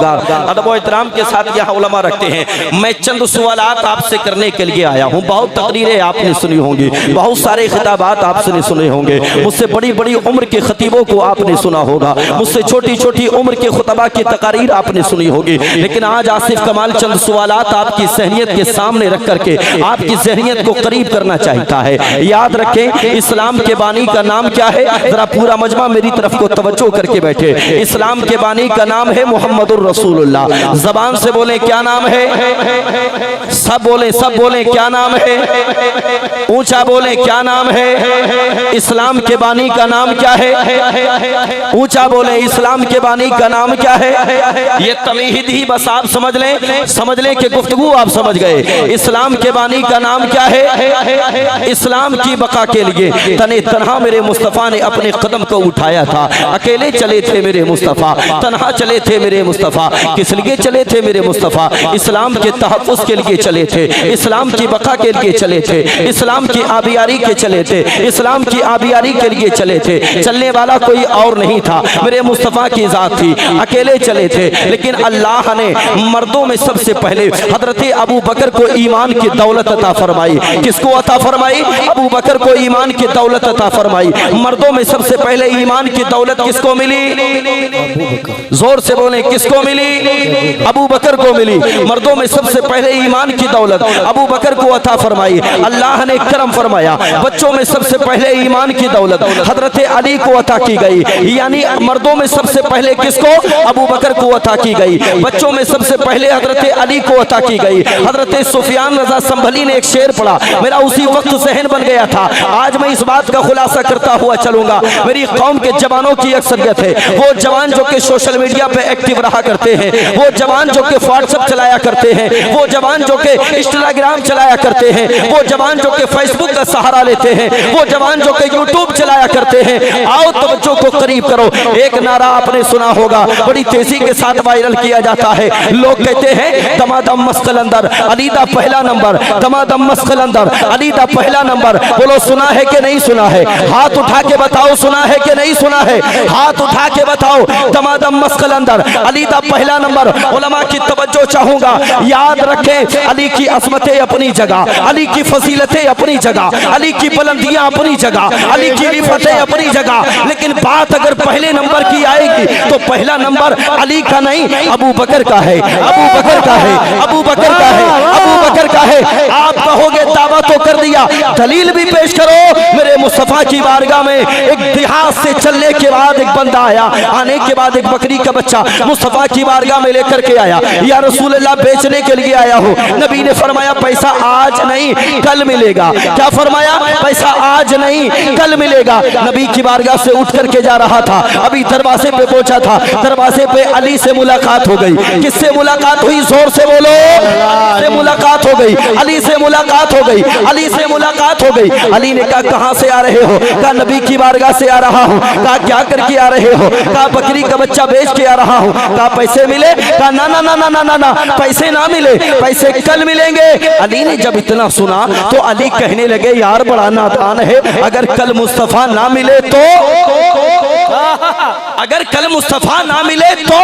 अदब व एहतराम के साथ यहाँ उलमा रखते हैं। मैं चंद सवालात आपसे करने के लिए आया हूँ। बहुत तकरीरें आपने सुनी होंगी, बहुत सारे खिताबात आपने सुने होंगे, मुझसे बड़ी बड़ी उम्र के खतीबों को आपने सुना होगा, मुझसे छोटी छोटी उम्र के खुतबा की तकारीर आपने सुनी होगी। लेकिन आज आसिफ कमाल चंद सवालात आपकी ज़हनियत के सामने रख करके आपकी ज़हनियत को करीब करना चाहता है। याद रखें, इस्लाम के बानी का नाम क्या है? जरा पूरा मजमा मेरी तरफ को तवज्जो करके बैठे। इस्लाम के बानी का नाम है मुहम्मदुर रसूलुल्लाह। जबान से बोले क्या नाम है? सब बोले क्या नाम है? ऊंचा बोले क्या नाम है? इस्लाम के बानी का नाम क्या है? ऊंचा बोले इस्लाम के बानी का नाम क्या है? ये तमहीद ही बस आप समझ लें कि गुफ्तगू आप समझ गए। इस्लाम के बानी का नाम क्या है? इस्लाम की बका के लिए तने तनहा मेरे मुस्तफ़ा ने अपने कदम को उठाया था। अकेले चले थे मेरे मुस्तफ़ा, तनहा चले थे मेरे मुस्तफ़ा। किस लिए चले थे मेरे मुस्तफ़ा? इस्लाम के तहफ़्फ़ुज़ के लिए चले थे, इस्लाम की बका के लिए चले थे, इस्लाम की आबियारी के चले थे, इस्लाम की आबियारी के लिए चले थे। चलने वाला कोई और नहीं था, मेरे मुस्तफ़ा की ज़ात थी। अकेले चले थे, लेकिन अल्लाह ने मर्दों में सबसे पहले हज़रत अबू बकर को ईमान की दौलत अता फरमाई। किसको अता फरमाई? अबू बकर को ईमान की दौलत अता फरमाई। मर्दों में सबसे पहले ईमान की दौलत किसको मिली? जोर से बोले किसको मिली? अबू बकर को मिली। मर्दों में सबसे पहले ईमान की दौलत अबू बकर को अता फरमाई। अल्लाह ने करम फरमाया। बच्चों में सबसे पहले ईमान की दौलत हजरत अली को अता की गई, यानी मर्दों में सबसे पहले किसको? अबू बकर को अता की गई। बच्चों में सबसे पहले हजरत अली को अता की गई। हजरत सुफियान रज़ा संभली ने एक शेर पढ़ा, मेरा उसी वक्त ज़हन बन गया था। आज मैं इस बात का खुलासा करता हुआ चलूंगा। मेरी कौम के जवानों की अक्सरियत है, वो जवान जो कि सोशल मीडिया पे एक्टिव रहा करते हैं, वो जवान जो कि व्हाट्सएप चलाया करते हैं, वो जवान जो कि इंस्टाग्राम चलाया करते हैं, वो जवान जो कि फेसबुक का सहारा लेते हैं, वो जवान जो कि यूट्यूब चलाया करते हैं। आओ तवज्जो को करीब करो। एक नारा आपने सुना होगा, बड़ी तेजी के साथ वायरल किया जाता है। लोग कहते हैं दमादम मस्कल अंदर अलीदा पहला नंबर, दमादम मस्कल अंदर अलीदा पहला नंबर। बोलो सुना है कि नहीं सुना है? हाथ उठा के बताओ सुना है कि नहीं सुना है? हाथ उठा के बताओ। दमादम मस्कल अंदर अलीदा पहला नंबर। उलमा की तवज्जो चाहूंगा, याद रखें अली की असमतें अपनी जगह, अली की फजीलतें अपनी जगह, अली की बुलंदियां अपनी जगह, अली की रिफतें अपनी जगह। लेकिन बात अगर पहले नंबर की आएगी तो पहला नंबर अली का नहीं अबू बकर का है, अबू बकर का है, अबू बकर का है, अबू बकर का है। आप कहोगे दावा तो कर दिया, दलील भी पेश करो। मेरे मुस्तफा की बारगाह में एक देहात से चलने के बाद एक बंदा आया, आने के बाद एक बकरी का बच्चा मुस्तफा की बारगाह में लेकर के आया। या रसूल अल्लाह बेचने के लिए आया हूँ। नबी ने फरमाया पैसा आज नहीं कल मिलेगा। क्या फरमाया? पैसा आज नहीं कल मिलेगा। नबी की बारगाह से उठ करके जा रहा था, अभी दरवाजे पे पहुंचा था। दरवाजे पे अली से मुलाकात हो गई। किससे मुलाकात हुई? जोर से बोलो। से मुलाकात हो गई, अली से मुलाकात हो गई, अली से मुलाकात हो गई। अली ने कहा कहां से आ रहे हो? कहा नबी की बारगाह से आ रहा हूं। कहा क्या करके आ रहे हो? कहा बकरी का बच्चा बेच के आ रहा हूं। कहा पैसे मिले? कहा ना ना ना ना ना ना ना, पैसे ना मिले, पैसे कल मिलेंगे। अली ने जब इतना सुना तो अली कहने लगे यार बड़ा नादान है, अगर कल मुस्तफा ना मिले तो, अगर कल मुस्तफा ना मिले तो,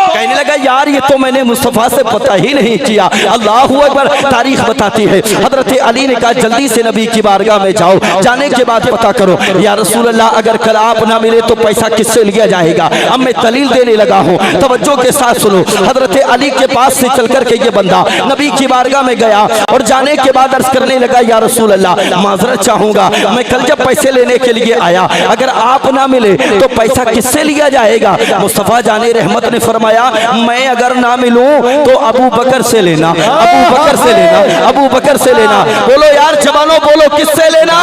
कहने लगा यार ये तो मैंने मुस्तफा से पता ही नहीं किया। अल्लाहू अकबर। तारीख बताती है हजरत अली ने कहा जल्दी से नबी की बारगाह में जाओ, जाने के बाद पता करो या रसूल अल्लाह अगर कल आप ना मिले तो पैसा किससे लिया जाएगा। अब मैं दलील देने लगा हूँ, तवज्जो के साथ सुनो। हजरत अली के पास से चल करके ये बंदा नबी की बारगाह में गया और जाने के बाद अर्ज करने लगा या रसूल अल्लाह माजरत चाहूंगा, मैं कल जब पैसे लेने के लिए आया अगर आप ना मिले तो पैसा किससे लिया जाएगा। मुस्तफा जाने रहमत ने फरमाया मैं अगर ना मिलूं तो अबू बकर से लेना, अबू बकर से लेना, अबू बकर से लेना। बोलो यार जवानों बोलो किससे लेना?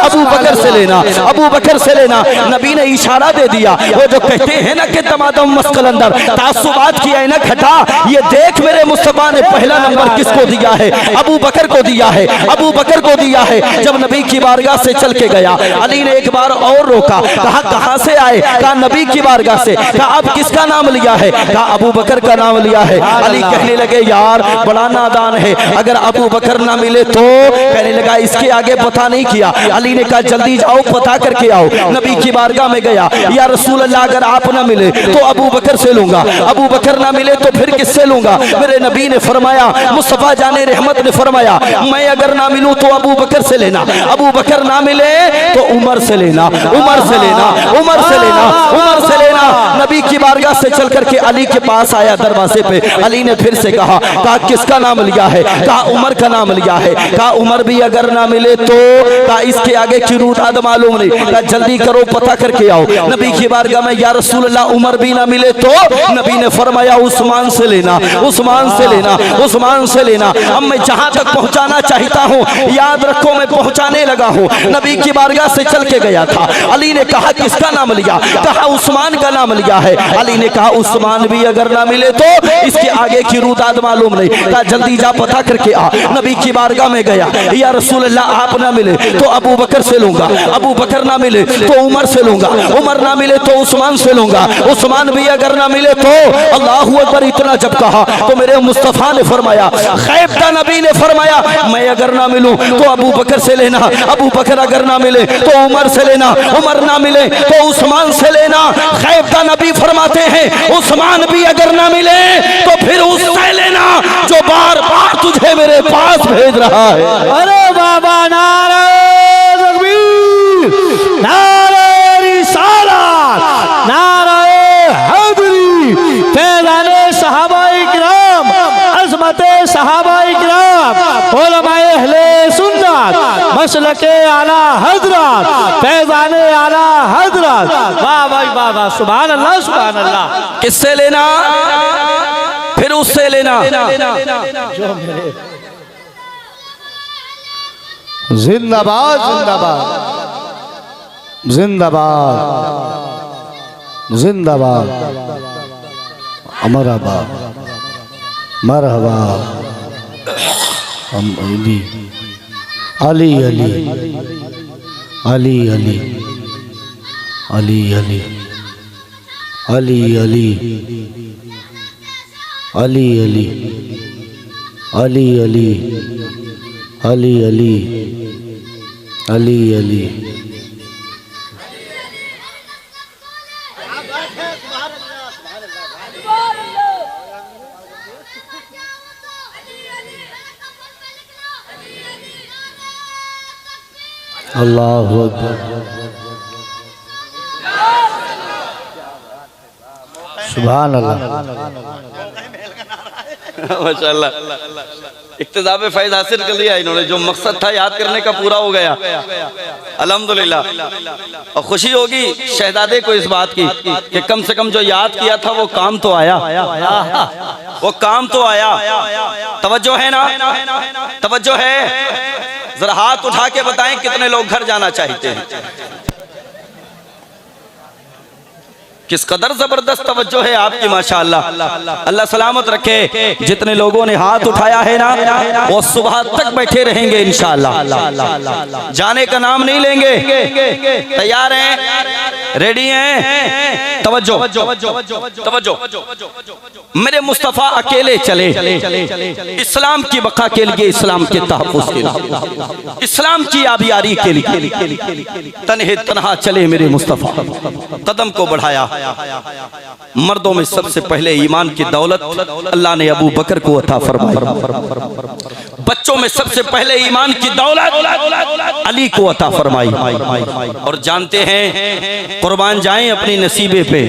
अबू बकर से लेना, अबू बकर से लेना। नबी ने इशारा दे दिया। वो जो कहते हैं ना कि तमादम मस्कल अंदर तासुबात की ऐनक हटा, ये देख मेरे मुस्तफा ने पहला नंबर किसको दिया है? अबू बकर को दिया है, अबू बकर को दिया है। जब नबी की बारगाह से चल के गया अली ने एक बार और रोका, कहा कहां से से आए? कहा नबी की बारगाह से। कहा अब किसका नाम लिया है? कहा अबू बकर का नाम लिया है। अली कहने लगे यार बड़ा नादान है, अगर अबू बकर ना मिले तो? कहने लगा इसके आगे पता नहीं किया। अली ने कहा जल्दी जाओ पता करके आओ। नबी की बारगाह में गया, या रसूल अल्लाह अगर आप ना मिले तो अबू बकर से लूंगा, अबू बकर ना मिले तो फिर किससे लूंगा? मेरे नबी ने फरमाया, मुस्तफा जाने रहमत ने फरमाया, मैं अगर ना मिलूं तो अबू बकर से लेना, अबू बकर ना मिले तो उमर से लेना, उमर से लेना, उमर से लेना, उमर से लेना। नबी की बारगाह से चल करके अली के पास आया दरवाजे पे। अली ने फिर से कहा किसका नाम लिया है? कहा उमर का नाम लिया है। कहा उमर भी अगर ना मिले तो? कहा इसके आगे की रूदाद मालूम नहीं। कहा जल्दी करो पता करके आओ। नबी की बारगाह में या रसूल अल्लाह उमर भी ना मिले तो? नबी ने फरमाया उस्मान से लेना, उस्मान से लेना, उस्मान से लेना। अब मैं जहां तक पहुंचाना चाहता हूं, याद रखो मैं पहुंचाने लगा हूं। नबी की बारगाह से चल के गया था। अली ने कहा किसका नाम लिया? कहा उस्मान का नाम लिया है। अली ने कहा उस्मान भी अगर ना मिले तो? इसके आगे की रूदाद मालूम नहीं। कहा जल्दी जा पता करके आ। नबी की बारगाह में गया, या रसूल अल्लाह आप ना मिले तो अबू बकर से लूंगा, अबू बकर ना मिले तो उमर से लूंगा, उमर ना मिले तो उस्मान से लूंगा, उस्मान भी अगर ना मिले तो? अल्लाहू अकबर। इतना जब कहा तो मेरे मुस्तफा ने फरमाया, खैबता नबी ने फरमाया, मैं अगर ना मिलूं तो अबू बकर से लेना, अबू बकर अगर ना मिले तो उमर से लेना, उमर ना मिले तो उस्मान से लेना। खैबता नबी फरमाते हैं उस्मान भी अगर ना मिले तो फिर उससे लेना जो बार बार तुझे मेरे पास भेज रहा है। अरे बाबा नारे तकबीर, नारे रिसालत, नारे हैदरी, फैज़ाने सहाबाए किराम, अज़मते सहाबाए किराम, उलमाए अहले सुन्नत, मसलके आला हज़रत, फैज़ाने आला हज़रत। वाह भाई वाह वाह, सुभान अल्लाह, सुभान अल्लाह। किससे लेना? फिर उससे लेना। जिंदाबाद जिंदाबाद जिंदाबाद जिंदाबाद, अमराबाद, मरहबा। अली अली अली अली अली अली अली अली अली अली अली अली अली अली अली अली। अल्लाहु अकबर, सुभान अल्लाह। माशाअल्लाह, इक्तिसाब फैज़ हासिल कर लिया इन्होंने। जो मकसद था याद करने का पूरा हो गया, अल्हम्दुलिल्लाह। और खुशी होगी शहजादे को इस बात की कि कम से कम जो याद किया था वो काम तो आया, वो काम तो आया। तवज्जो है ना? तवज्जो है? जरा हाथ उठा के बताएं कितने लोग घर जाना चाहते हैं। किस कदर जबरदस्त तवज्जो है आपकी, माशाअल्लाह। अल्लाह सलामत रखे। जितने लोगों ने हाथ उठाया है ना, वो सुबह तक बैठे रहेंगे इंशाअल्लाह। जाने का नाम नहीं लेंगे। तैयार हैं? रेडी हैं? तवज्जो तवज्जो। मेरे मुस्तफा अकेले चले इस्लाम की बका के लिए, इस्लाम के तहफ़्फ़ुज़ के लिए, इस्लाम की आबियारी के लिए। तन्हे तन्हा चले मेरे मुस्तफा, कदम को बढ़ाया। मर्दों में सबसे पहले ईमान की दौलत अल्लाह ने अबू बकर को अता फरमाई। बच्चों में सबसे पहले ईमान की दौलत अली को अता फरमाई। और जानते हैं, कुर्बान जाएं अपनी नसीबे पे,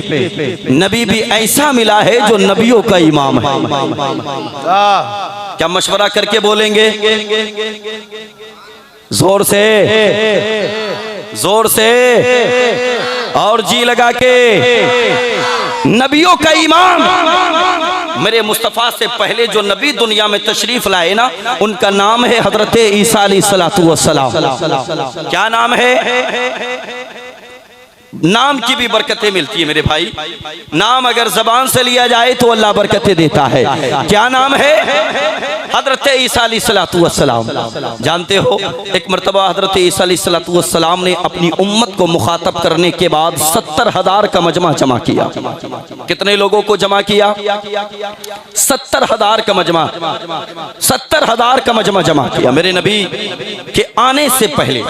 नबी भी ऐसा मिला है जो नबियों का इमाम है। क्या मशवरा करके बोलेंगे? जोर से, जोर से और जी लगा के, नबियों का इमाम, मेरे मुस्तफ़ा से पहले जो नबी दुनिया में तशरीफ लाए ना, उनका नाम है हजरत ईसा अलैहिस्सलातु वस्सलाम। क्या नाम है? नाम की भी बरकतें मिलती है मेरे भाई। नाम अगर जबान से लिया जाए तो अल्लाह बरकतें देता है। क्या नाम है? हजरत ईसा अलैहिस्सलातु वस्सलाम। जानते हो एक मरतबा हजरत ईसा अलैहिस्सलातु वस्सलाम ने अपनी उम्मत को मुखातब करने के बाद 70,000 का मजमा जमा किया। कितने लोगों को जमा किया? 70,000 का मजमा, 70,000 का मजमा जमा किया। मेरे नबी के आने से पहले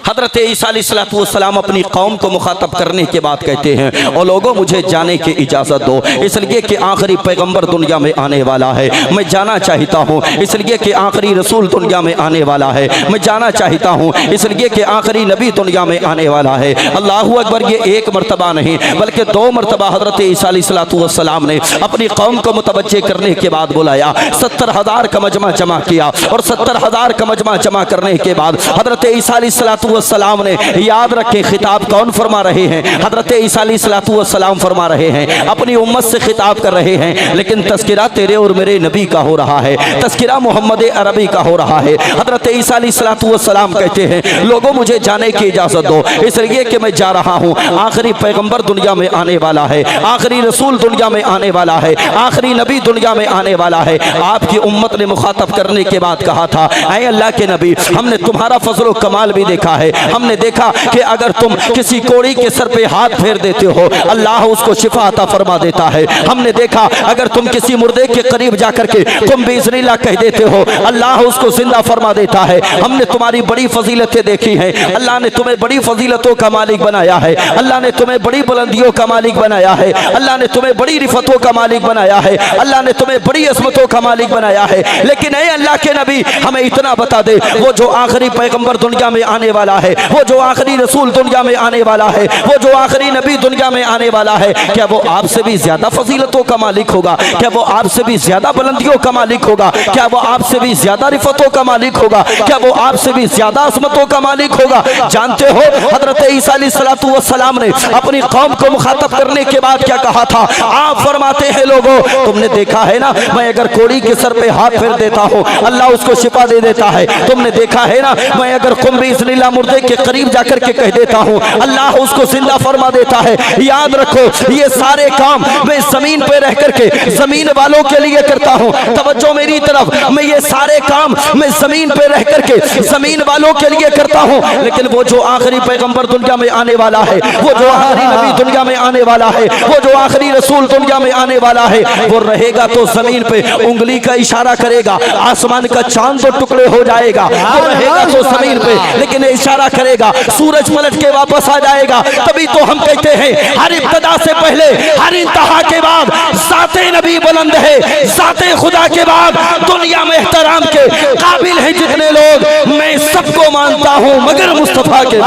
हजरत ईसा अलैहिस्सलातु वस्सलाम अपनी कौम को मुखातब करने के बाद कहते हैं, और लोगों मुझे जाने की इजाजत दो, इसलिए कि आखिरी पैगंबर दुनिया में आने वाला है। मैं जाना चाहता हूँ इसलिए कि आखिरी रसूल दुनिया में आने वाला है। मैं जाना चाहता हूँ इसलिए कि आखिरी नबी दुनिया में आने वाला है। अल्लाहु अकबर। ये एक मरतबा नहीं बल्कि 2 मरतबा हजरत ईसा अलैहिस्सलातु वस्सलाम ने अपनी कौम को मुतवज्जे करने के बाद बुलाया। 70,000 का मजमा जमा किया और 70,000 का मजमा जमा करने के बाद हजरत ईसा अलैहिस्सलातु वस्सलाम ने, याद रखें खिताब कौन फरमा रहे हैं? हजरत ईसा अलैहिस्सलातु वस्सलाम फरमा रहे हैं, अपनी उम्मत से खिताब कर रहे हैं। लेकिन तज़किरा तेरे और मेरे नबी का हो रहा है, तज़किरा मोहम्मद अरबी का हो रहा है। हजरत ईसा अलैहिस्सलातु वस्सलाम कहते हैं, लोगों मुझे जाने की इजाजत दो, इसलिए कि मैं जा रहा हूँ। आखिरी पैगंबर दुनिया में आने वाला है, आखिरी रसूल दुनिया में आने वाला है, आखिरी नबी दुनिया में आने वाला है। आपकी उम्मत ने मुखातब करने के बाद कहा था, ऐ अल्लाह के नबी, हमने तुम्हारा फजल कमाल भी देखा है। हमने देखा कि अगर तुम किसी कोड़ी के सर पे हाथ फेर देते हो अल्लाह उसको शिफा अता फरमा देता है। हमने देखा अगर तुम किसी मुर्दे के करीब जाकर के तुम बिस्मिल्लाह कह देते हो अल्लाह उसको जिंदा फरमा देता है। हमने तुम्हारी बड़ी फजीलतें देखी हैं। अल्लाह ने तुम्हें बड़ी फजीलतों का मालिक बनाया है। अल्लाह ने तुम्हें बड़ी बुलंदियों का मालिक बनाया है। अल्लाह ने तुम्हें बड़ी रिफतों का मालिक बनाया है। अल्लाह ने तुम्हें बड़ी असमतों का मालिक बनाया है। लेकिन ऐ अल्लाह के नबी, हमें इतना बता दे, वो जो आखिरी पैगंबर दुनिया में आने वाला है, वो जो आखिरी रसूल दुनिया में आने वाला है, वो जो आखिरी नबी दुनिया में आने वाला है, क्या वो आपसे भी ज्यादा फजीलतों का मालिक होगा? क्या वो आपसे भी ज्यादा बुलंदियों का मालिक होगा? क्या वो आपसे भी ज्यादा रिफतों का मालिक होगा? क्या वो आपसे भी ज्यादा असमतों का मालिक होगा? जानते हो हजरत ईसा अलैहिस्सलातु वस्सलाम ने अपनी कौम को मुखातब करने के बाद क्या कहा था? आप फरमाते हैं, लोगों तुमने देखा है ना, मैं अगर कोड़ी के सर पे हाथ फेर देता हूँ अल्लाह उसको शिफा दे देता है। तुमने देखा है ना, मैं अगर बिस्मिल्लाह मुर्दे के करीब जाकर के कह देता हूँ अल्लाह उसको जिंदा फरमा देता है। याद रखो, ये सारे काम मैं जमीन पे रह करके जमीन वालों के लिए करता हूँ। तवज्जो मेरी तरफ, मैं ये सारे काम मैं जमीन पे रह करके जमीन वालों के लिए करता हूँ। लेकिन वो जो आखिरी पैगंबर दुनिया में आने वाला है, वो जो आखिरी नबी दुनिया में आने वाला है, वो जो आखिरी रसूल दुनिया में आने वाला है, वो रहेगा तो जमीन पे उंगली का इशारा करेगा, आसमान का चांद तो टुकड़े हो जाएगा। वो रहेगा तो जमीन पे लेकिन इशारा करेगा, सूरज पलट के वापस आ जाएगा। तभी तो हम कहते हैं हर इब्तदा से पहले हर इंतहा के बाद ज़ाते नबी बुलंद है, ज़ाते खुदा के बाद दुनिया में एहतराम के काबिल हैं जितने लोग, मैं सबको मानता हूँ मगर मुस्तफा के।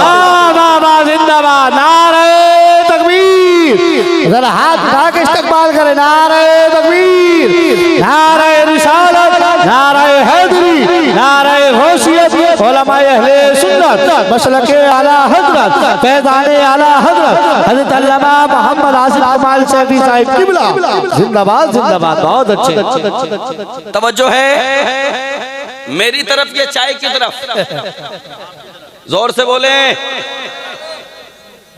जिंदाबाद, नारे तकबीर, जरा हाथ उठा के इस्तकबाल करें, नारे तकबीर, नारे रिसालत, नारे हैदरी, नारे गौसियत, उलमाए अहले सुन्नत, मसलके आला हजरत, फैज़ाने आला हजरत हज़रत अल्लामा मोहम्मद आसिफ कमाल सैफी साहिब किबला, जिंदाबाद जिंदाबाद। बहुत अच्छे। तवज्जो है मेरी तरफ या चाय की तरफ? जोर से बोले।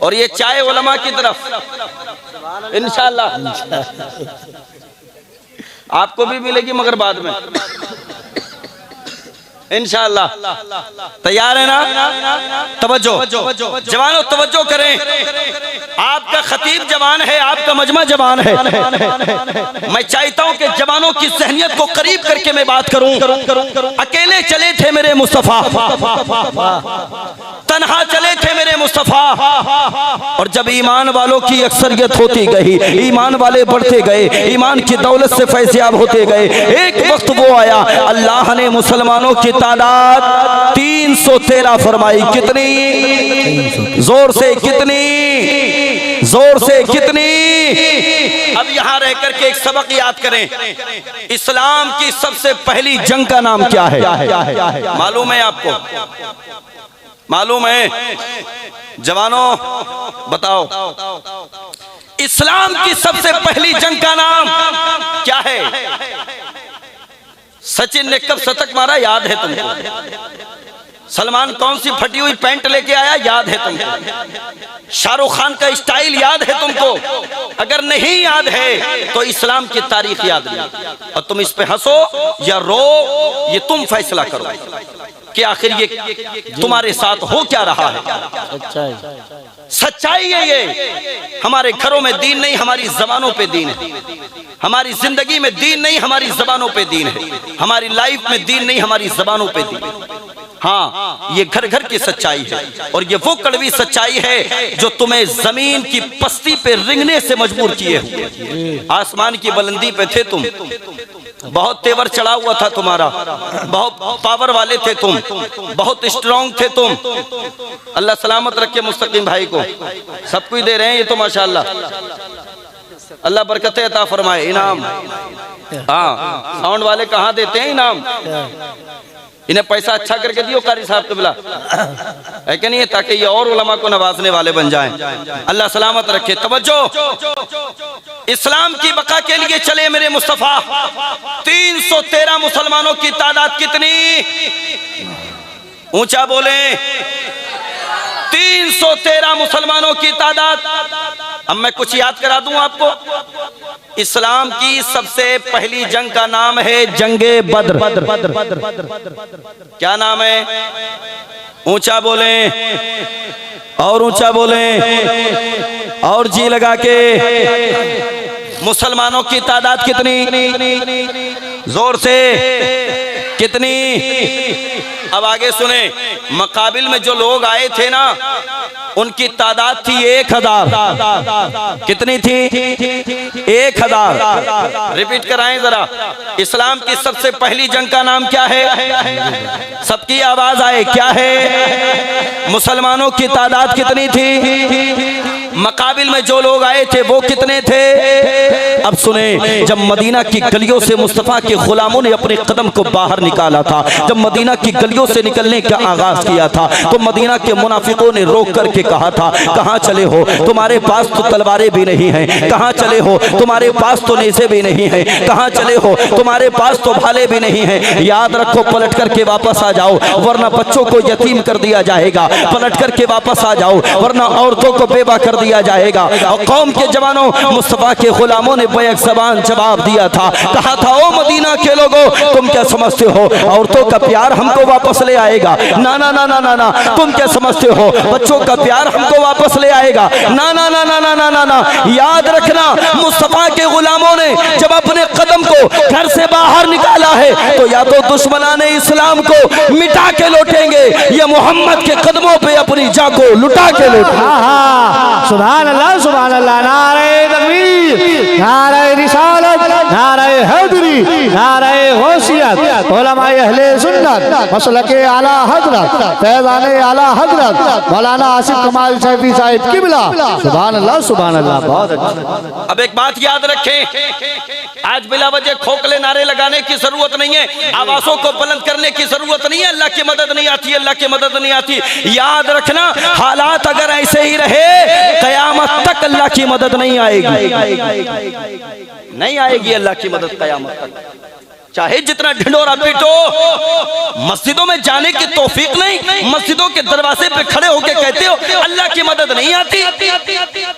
और ये चाय उलमा की तरफ इंशाअल्लाह आपको भी मिलेगी मगर बाद में इंशाअल्लाह। तैयार है ना? तवज्जो जवानों, तवज्जो करें। आपका खतीब जवान है, आपका मजमा जवान है। मैं चाहता हूं कि जवानों की ज़हनियत को करीब करके मैं बात करूं। अकेले चले थे मेरे मुस्तफा, तन्हा चले थे मेरे मुस्तफा, और जब ईमान वालों की अक्सरियत होती गई, ईमान वाले बढ़ते गए, ईमान की दौलत से फैज़याब होते गए, एक वक्त वो आया अल्लाह ने मुसलमानों की तादाद 313 फरमाई। कितनी? जोर से कितनी? जोर से कितनी? अब यहां रह करके एक सबक याद करें। इस्लाम की सबसे पहली जंग का नाम क्या है? मालूम है आपको? मालूम है? जवानों बताओ, इस्लाम की सबसे पहली जंग का नाम क्या है? सचिन ने कब शतक मारा याद है तुमको? सलमान कौन सी फटी हुई पैंट लेके आया याद है तुमको? शाहरुख खान का स्टाइल याद है तुमको? अगर नहीं याद है तो इस्लाम की तारीख याद नहीं, और तुम इस पे हंसो या रो, ये तुम फैसला करो कि आखिर ये तुम्हारे साथ हो क्या रहा है। सच्चाई है ये। हमारे घरों में दीन नहीं, हमारी जबानों पे दीन है। हमारी जिंदगी में दीन नहीं, हमारी जबानों पे दीन है। हमारी लाइफ में दीन नहीं, हमारी जबानों पे दीन है। हाँ, ये घर घर की सच्चाई है, और ये वो कड़वी सच्चाई है जो तुम्हें जमीन की पस्ती पे रिंगने से मजबूर किए हुए। आसमान की बुलंदी पे थे तुम, बहुत तेवर चढ़ा हुआ था तुम्हारा, बहुत पावर वाले थे तुम, बहुत स्ट्रांग थे तुम। अल्लाह सलामत रखे मुस्तकीम भाई को, सब कुछ दे रहे हैं ये तो माशाअल्लाह। अल्लाह बरकतें अता फरमाए। इनाम, हाँ, साउंड वाले कहाँ देते हैं इनाम? इन्हें पैसा अच्छा करके दियो कारी साहब क़िबला, है कि नहीं, ताकि ये और उलमा को नवाजने वाले बन जाएं। अल्लाह सलामत रखे। तवज्जो, इस्लाम की बका के लिए चले मेरे मुस्तफा। 313 मुसलमानों की तादाद कितनी? ऊंचा बोले। 313 मुसलमानों की तादाद। अब मैं कुछ याद करा दूं आपको। इस्लाम की सबसे पहली जंग का नाम है जंगे बद्र। क्या नाम है? ऊंचा बोले और ऊंचा बोले और जी लगा के। मुसलमानों की तादाद कितनी? जोर से कितनी? अब आगे सुने। मकाबिल में जो लोग आए थे ना, उनकी तादाद थी 1000। कितनी थी? 1000। रिपीट कराएं जरा। इस्लाम की सबसे पहली जंग का नाम क्या है? सबकी आवाज आए, क्या है? मुसलमानों की तादाद कितनी थी? मकाबिल में जो लोग आए थे वो कितने थे? अब सुने, जब मदीना की गलियों से मुस्तफा के गुलामों ने अपने कदम को बाहर निकाला था, जब मदीना की गलियों से निकलने का आगाज किया था, तो मदीना के मुनाफिकों ने रोक करके कहा था, कहां चले हो? तुम्हारे पास तो तलवारें भी नहीं हैं। कहां चले हो? तुम्हारे पास तो नेज़े भी नहीं हैं। कहां चले हो? तुम्हारे पास तो भाले भी नहीं हैं। याद रखो, पलट करके वापस आ जाओ, वरना बच्चों को यतीम कर दिया जाएगा। पलट करके वापस आ जाओ, वरना औरतों को बेवा कर दिया जाएगा। और कौम के जवानों, मुस्तफा के गुलामों ने बैक ज़बान जवाब दिया था, कहा था, ओ मदीना के लोगों, तुम क्या समझते हो औरतों का प्यार हमको वापस ले आएगा? ना ना ना ना ना ना। तुम क्या समझते हो बच्चों का प्यार हमको वापस ले आएगा? ना ना ना ना ना ना ना ना। याद रखना, मुस्तफा के गुलामों ने जब अपने कदम को घर से बाहर निकाला है, तो या तो दुश्मनाने इस्लाम को मिटा के लौटेंगे, या मोहम्मद के कदमों पे अपनी जान को लुटा के लौटेंगे। सुभान अल्लाह, सुभान अल्लाह। नारे तकबीर, नारे रिसालत, नारे हैदरी, नारे गौसियत। उलमाए अहले सुन्नत, मसलके आला हजरत, फैज़ाने आला हजरत मौलाना आसिफ कमाल सैफी साहिब क़िबला। सुभान अल्लाह, सुभान अल्लाह। बहुत अच्छा। अब एक बात याद रखें, आज बिला वजह खोखले नारे लगाने की जरूरत नहीं है, आवाज़ों को बुलंद करने की जरूरत नहीं है। अल्लाह की मदद नहीं आती, अल्लाह की मदद नहीं आती। याद रखना, हालात अगर ऐसे ही रहे, कयामत तक अल्लाह की मदद नहीं आएगी। नहीं आएगी अल्लाह की मदद कयामत तक। चाहे जितना ढिंडोरा पीटो, मस्जिदों में जाने की तौफीक नहीं। मस्जिदों के दरवाजे पे खड़े होके कहते हो अल्लाह की मदद नहीं आती।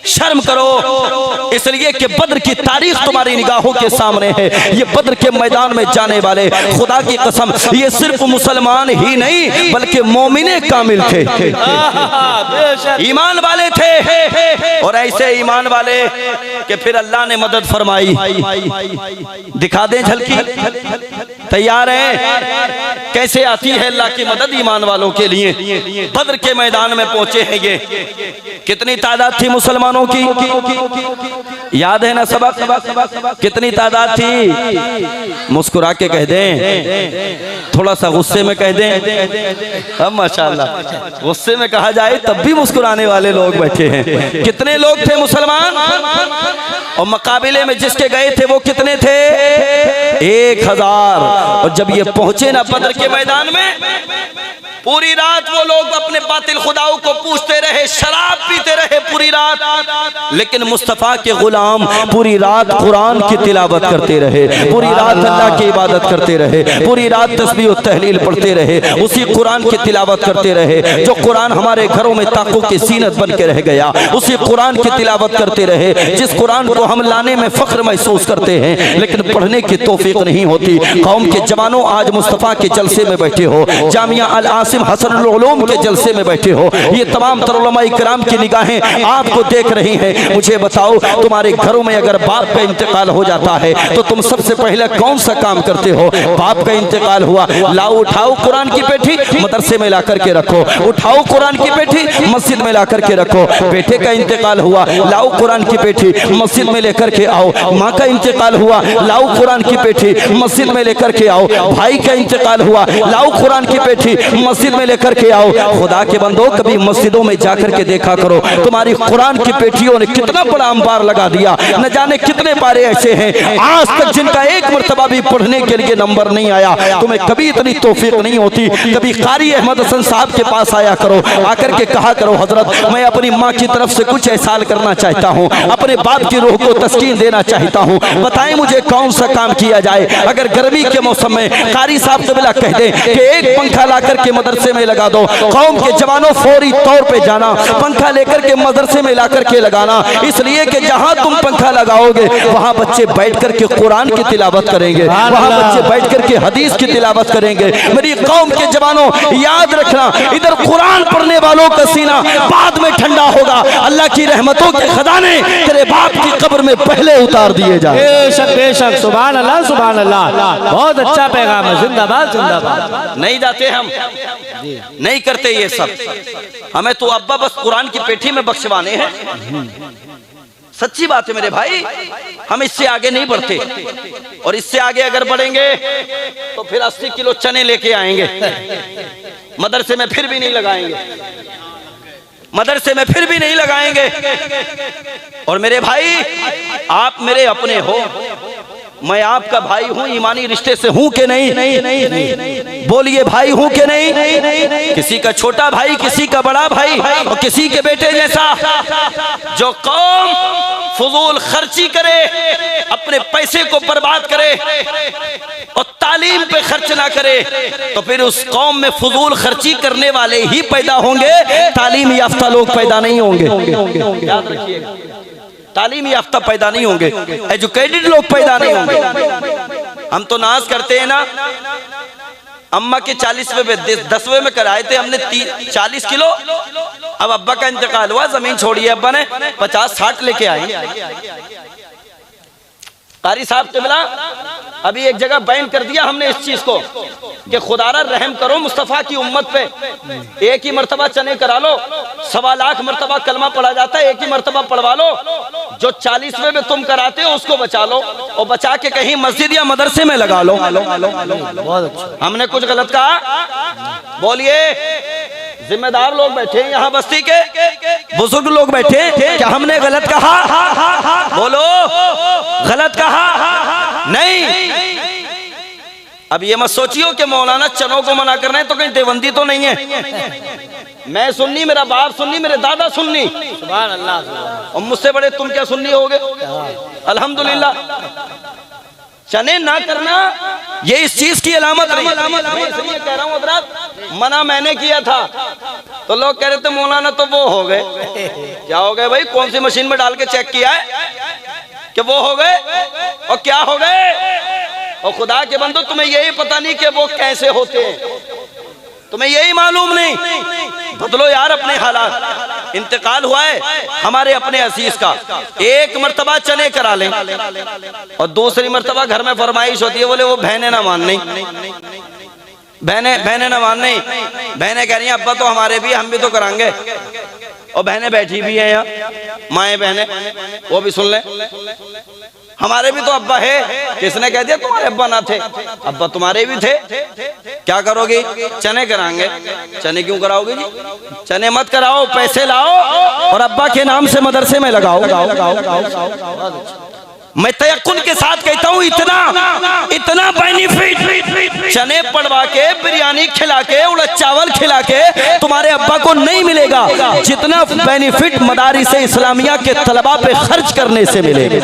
शर्म करो, इसलिए कि बद्र की तारीख तुम्हारी निगाहों के सामने है। ये बद्र के मैदान में जाने वाले, खुदा की कसम, ये सिर्फ मुसलमान ही नहीं बल्कि मोमिने कामिल थे, ईमान वाले थे। और ऐसे ईमान वाले कि फिर अल्लाह ने मदद फरमाई। दिखा दें झलकी? तैयार हैं? कैसे आती है अल्लाह की मदद ईमान वालों के लिए? बद्र के मैदान में पहुंचे हैं ये। कितनी तादाद थी मुसलमानों की? याद है ना सबक? कितनी तादाद थी? मुस्कुरा के कह दें, थोड़ा सा गुस्से में कह दें। अब माशाअल्लाह, गुस्से में कहा जाए तब भी मुस्कुराने वाले लोग बैठे हैं। कितने लोग थे मुसलमान? और मुकाबले में जिसके गए थे वो कितने थे? 1000। और जब ये पहुंचे ना बद्र के मैदान में, पूरी रात वो लोग अपने बातिल खुदाओं को पूछते रहे, शराब पीते रहे पूरी रात, लेकिन मुस्तफ़ा के गुलाम पूरी रात कुरान की तिलावत करते रहे, पूरी रात अल्लाह की इबादत करते रहे, पूरी रात तस्बीह और तहलील पढ़ते रहे, उसी कुरान की तिलावत करते रहे जो कुरान हमारे घरों में ताकों की सीनत बन के रह गया। उसी कुरान की तिलावत करते रहे जिस कुरान को हम लाने में फख्र महसूस करते हैं, लेकिन पढ़ने की तौफीक नहीं होती। कौम के जवानों, आज मुस्तफ़ा के जलसे में बैठे हो, जामिया अल आसिम हसनुल उलूम के जलसे में बैठे हो, ये तमाम तर उलमा इकराम की निगाहें आपको देख रही हैं। मुझे बताओ, तुम्हारे घरों में अगर बाप का इंतकाल हो जाता है तो तुम सबसे पहले कौन सा काम करते हो? बाप का इंतकाल हुआ, लाओ उठाओ कुरान की पेठी मदरसे में ला करके रखो, उठाओ कुरान की पेठी मस्जिद में ला करके रखो। बेटे का इंतकाल हुआ, लाओ कुरान की पेठी मस्जिद में लेकर के आओ। माँ का इंतकाल हुआ, लाओ कुरान की पेठी मस्जिद में लेकर के आओ। भाई का इंतकाल हुआ, लाओ कुरान की पेठी मस्जिद में लेकर के आओ। खुदा के बंदो, कभी मस्जिदों में जाकर के देखा करो, तुम्हारी कुरान की पेटियों ने कितना बड़ा अंबार लगा दिया। न जाने कितने पारे ऐसे हैं आज तक जिनका एक मर्तबा भी पढ़ने के लिए नंबर नहीं आया। तुम्हें कभी इतनी तौफीक नहीं होती, कभी कारी अहमद हसन साहब के पास आया करो, आकर के कहा करो, हजरत मैं अपनी माँ की तरफ से कुछ एहसान करना चाहता हूँ, अपने बाप की रूह को तस्कीन देना चाहता हूँ, बताएं मुझे कौन सा काम किया जाए। अगर गर्मी के मौसम में कारी साहब तबला कह दें कि एक पंखा ला करके मदरसे में लगा दो, कौम के जवानों फौरी तौर पे जाना, पंखा लेकर के मदरसे में ला करके लगाना, इसलिए कि जहां तुम पंखा लगाओगे वहां बच्चे बैठ करके कुरान की तिलावत करेंगे, वहां बच्चे बैठ करके हदीस की तिलावत करेंगे। मेरी कौम के जवानों, याद रखना, इधर कुरान पढ़ने वालों का सीना बाद में ठंडा होगा, अल्लाह की रहमतों के खजाने तेरे बाप की कब्र में पहले उतार दिए जाए। बेशक बेशक, सुभान अल्लाह सुभान अल्लाह, बहुत अच्छा पैगाम है, जिंदाबाद जिंदाबाद। नहीं जाते हम, नहीं करते ये सब, हमें तो अब्बा बस कुरान की पेठी में बख्शवाने हैं। सच्ची बात है मेरे भाई, हम इससे आगे नहीं बढ़ते, और इससे आगे अगर बढ़ेंगे तो फिर 80 किलो चने लेके आएंगे, मदरसे में फिर भी नहीं लगाएंगे, मदरसे में फिर भी नहीं लगाएंगे। और मेरे भाई, आप मेरे अपने हो, मैं आपका भाई हूं, ईमानी रिश्ते से हूं कि नहीं? बोलिए, भाई हूं कि नहीं? किसी का छोटा भाई, किसी का बड़ा भाई, और किसी के बेटे जैसा। जो कौम फजूल खर्ची करे, अपने पैसे को बर्बाद करे और तालीम पे खर्च ना करे, तो फिर उस कौम में फजूल खर्ची करने वाले ही पैदा होंगे, तालीम याफ्ता लोग पैदा नहीं होंगे। याद रखिएगा, तालीम याफ्ता पैदा नहीं होंगे, एजुकेटेड लोग पैदा नहीं होंगे। हम तो नाज करते हैं ना, अम्मा के 40वें पे 10वें में कराए थे हमने 40 किलो, अब अब्बा का इंतकाल हुआ, जमीन छोड़ी है अब्बा ने, 50-60 लेके आए। कारी साहब तिबला, अभी एक जगह बैन कर दिया हमने इस चीज को कि खुदारा रहम करो मुस्तफ़ा की उम्मत पे, एक ही मर्तबा चने करा लो, 1.25 लाख मर्तबा कलमा पढ़ा जाता है, एक ही मर्तबा पढ़वा लो। जो 40वें में तुम कराते हो उसको बचा लो, और बचा के कहीं मस्जिद या मदरसे में लगा लो। बहुत अच्छा। हमने कुछ गलत कहा? बोलिए, जिम्मेदार लोग बैठे हैं यहाँ, बस्ती के बुजुर्ग लोग बैठे हैं, क्या हमने गलत कहा? बोलो, गलत कहा? नहीं। अब ये मत सोचियो कि मौलाना चनों को मना कर रहे हैं तो कहीं देवंदी तो नहीं है। मैं सुन्नी, मेरा बाप सुन्नी, मेरे दादा सुन्नी, सुभान अल्लाह, और मुझसे बड़े तुम क्या सुन्नी होगे? अल्हम्दुलिल्लाह। चने ना करना ये इस चीज की अलामत नहीं। मैं इसलिए कह रहा हूँ हज़रात, मना मैंने किया था तो लोग कह रहे थे मौलाना तो वो हो गए। क्या हो गए भाई? कौन सी मशीन में डाल के चेक किया है कि वो हो गए और क्या हो गए? और खुदा के बंदो, तुम्हें यही पता नहीं कि वो कैसे होते हैं, तुम्हें यही मालूम नहीं। बदलो यार अपने हालात। इंतकाल हुआ है हमारे अपने अजीज का, एक मर्तबा चने करा लें और दूसरी मर्तबा घर में फरमाइश होती है, बोले वो बहनें ना मान नहीं, बहनें ना मान नहीं। बहनें कह रही हैं अब्बा तो हमारे भी, हम भी तो कराएंगे। और बहनें बैठी भी हैं यहाँ, माएँ बहनें, वो भी सुन लें, हमारे भी तो अब्बा है। किसने कह दिया तुम्हारे अब्बा ना थे? अब्बा तुम्हारे भी थे। क्या करोगे? चने कराएंगे। चने क्यों कराओगे जी? चने मत कराओ, पैसे लाओ और अब्बा के नाम से मदरसे में लगाओ। मैं तयक्कुन के साथ कहता हूँ, इतना बेनिफिट चने पड़वा के, बिरयानी खिला के, उड़द चावल खिला के तुम्हारे अब्बा को नहीं मिलेगा जितना बेनिफिट मदारिस इस्लामिया के तलबा पे खर्च करने से मिलेगा।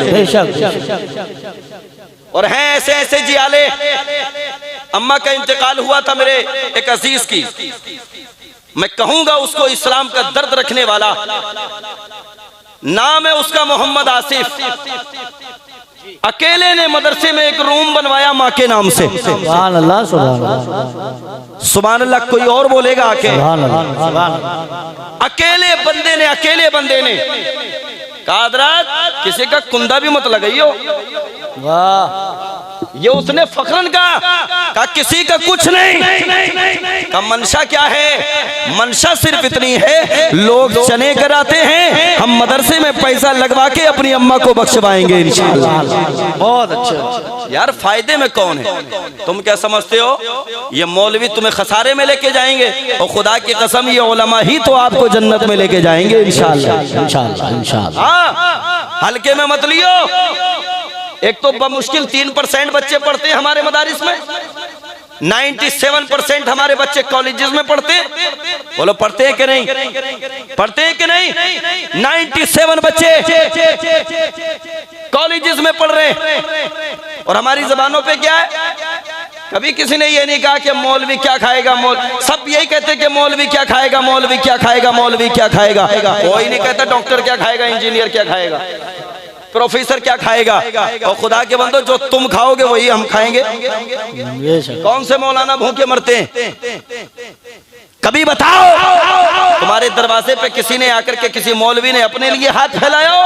और हैं ऐसे ऐसे जियाले। अम्मा का इंतकाल हुआ था मेरे एक अजीज की, मैं कहूंगा उसको इस्लाम का दर्द रखने वाला, नाम है उसका मोहम्मद आसिफ। अकेले ने मदरसे में एक रूम बनवाया माँ के नाम से। सुभान अल्लाह, सुभान अल्लाह, सुभान अल्लाह। कोई और बोलेगा आके? सुभान अल्लाह। अकेले बंदे ने कहा हज़रत किसी का कुंदा भी मत लगाइयो। वाह, ये उसने फखरन कहा किसी का कुछ नहीं। का मंशा क्या है? मंशा सिर्फ इतनी है, लोग चने कराते हैं, हम मदरसे में पैसा लगवा के अपनी अम्मा को बख्शवाएंगे इंशाअल्लाह। बहुत अच्छा यार, फायदे में कौन है? तुम क्या समझते हो ये मौलवी तुम्हें खसारे में लेके जाएंगे? और खुदा की कसम ये उलमा ही तो आपको जन्नत में लेके जाएंगे इंशाअल्लाह, इंशाअल्लाह, इंशाअल्लाह। हाँ, हल्के में मत लियो। एक तो बमुश्किल 3% बच्चे पढ़ते हैं हमारे मदारिस में, 97% हमारे बच्चे कॉलेजेस में पढ़ते हैं। बोलो पढ़ते हैं कि नहीं? पढ़ते हैं कि नहीं? 97 बच्चे कॉलेजेस में पढ़ रहे हैं। और हमारी जबानों पे क्या है? कभी किसी ने ये नहीं कहा कि मौलवी क्या खाएगा, सब यही कहते कि मौलवी क्या खाएगा, मौलवी क्या खाएगा, मौलवी क्या खाएगा। कोई नहीं कहता डॉक्टर क्या खाएगा, इंजीनियर क्या खाएगा, प्रोफेसर क्या खाएगा। और खुदा के बंदो जो तुम खाओगे वही हम खाएंगे। कौन से मौलाना भूखे मरते हैं? कभी बताओ तुम्हारे दरवाजे पे किसी ने आकर के किसी मौलवी ने अपने लिए हाथ फैलाया हो?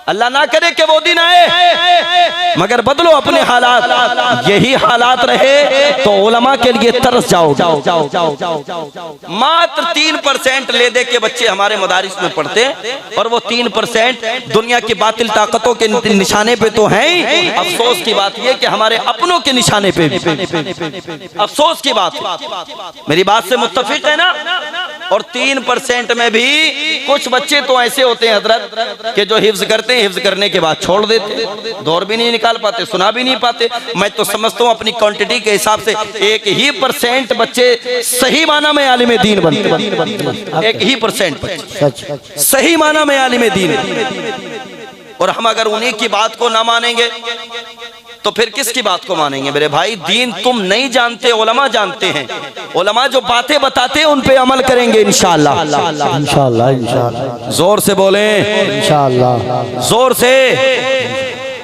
अल्लाह ना करे कि वो दिन आए, मगर बदलो अपने हालात। यही हालात रहे तो उलमा के लिए तरस जाओ। मात्र 3% ले दे के बच्चे हमारे मदारिस में पढ़ते हैं, और वो 3% दुनिया की बातिल ताकतों के निशाने पे तो हैं ही। अफसोस की बात ये कि हमारे अपनों के निशाने पे भी अफसोस की बात। मेरी बात से मुत्तफिक है ना? और 3% में भी कुछ बच्चे तो ऐसे होते हैं हजरत कि जो हिफ्ज करते हैं, हिफ्ज करने के बाद छोड़ देते, दौर भी नहीं निकाल पाते, सुना भी नहीं पाते। मैं तो समझता हूँ अपनी क्वांटिटी के हिसाब से 1% बच्चे सही माना में आलिम दीन बनते, 1% सही माना में आलिम दीन। और हम अगर उन्हीं की बात को ना मानेंगे तो फिर किसकी बात को मानेंगे? मेरे भाई, दीन तुम नहीं जानते, उलमा जानते हैं। उलमा जो बातें बताते हैं उन पे अमल करेंगे इंशाअल्लाह, इंशाअल्लाह, इंशाअल्लाह। जोर से बोले इंशाअल्लाह, जोर से।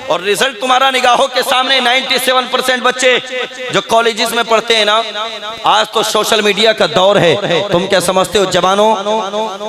और रिजल्ट तुम्हारा निगाहों के सामने। 97% बच्चे जो कॉलेजेस में पढ़ते हैं ना, आज तो सोशल मीडिया का दौर है। तुम क्या समझते हो जवानों,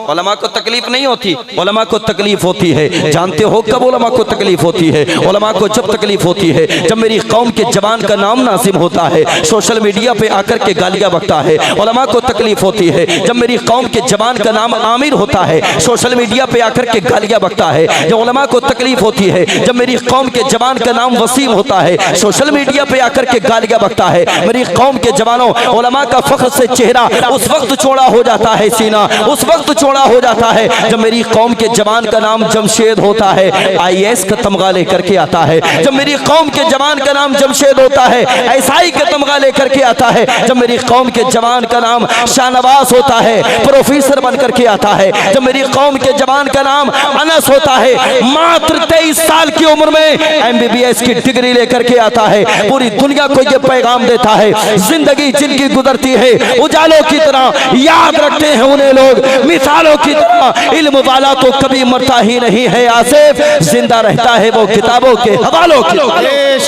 उलमा को तकलीफ नहीं होती? उलमा को तकलीफ होती है। जानते हो कब उलमा को तकलीफ होती है? उलमा को जब तकलीफ होती है जब मेरी कौम के जवान का नाम नासिम होता है, सोशल मीडिया पे आकर के गालियां बकता है। उलमा को तकलीफ होती है जब मेरी कौम के जवान का नाम आमिर होता है, सोशल मीडिया पे आकर के गालियां बकता है। जब उलमा को तकलीफ होती है जब मेरी कौम के जवान का नाम वसीम होता है, सोशल मीडिया पे आकर के गालियां बकता है। मेरी कौम के जवानों, उलमा का फख्र से चेहरा उस वक्त चौड़ा हो जाता है, सीना उस वक्त चौड़ा हो जाता है जब मेरी कौम के जवान का नाम जमशेद होता है, IAS का तमगा लेकर के आता है। जब मेरी कौम के जवान का नाम जमशेद होता है, SI का तमगा लेकर के आता है। जब मेरी कौम के जवान का नाम शाहनवाज होता है, प्रोफेसर बनकर के आता है। जब मेरी कौम के जवान का नाम अनस होता है, मात्र 23 साल की उम्र में MBBS की डिग्री लेकर के आता है। पूरी दुनिया को ये पैगाम देता है, जिंदगी जिनकी गुजरती है उजालों की तरह, याद रखते हैं उन्हें लोग मिसालों की तरह। इल्म वाला तो कभी मरता ही नहीं है आसिफ, जिंदा रहता है वो किताबों के हवालों की।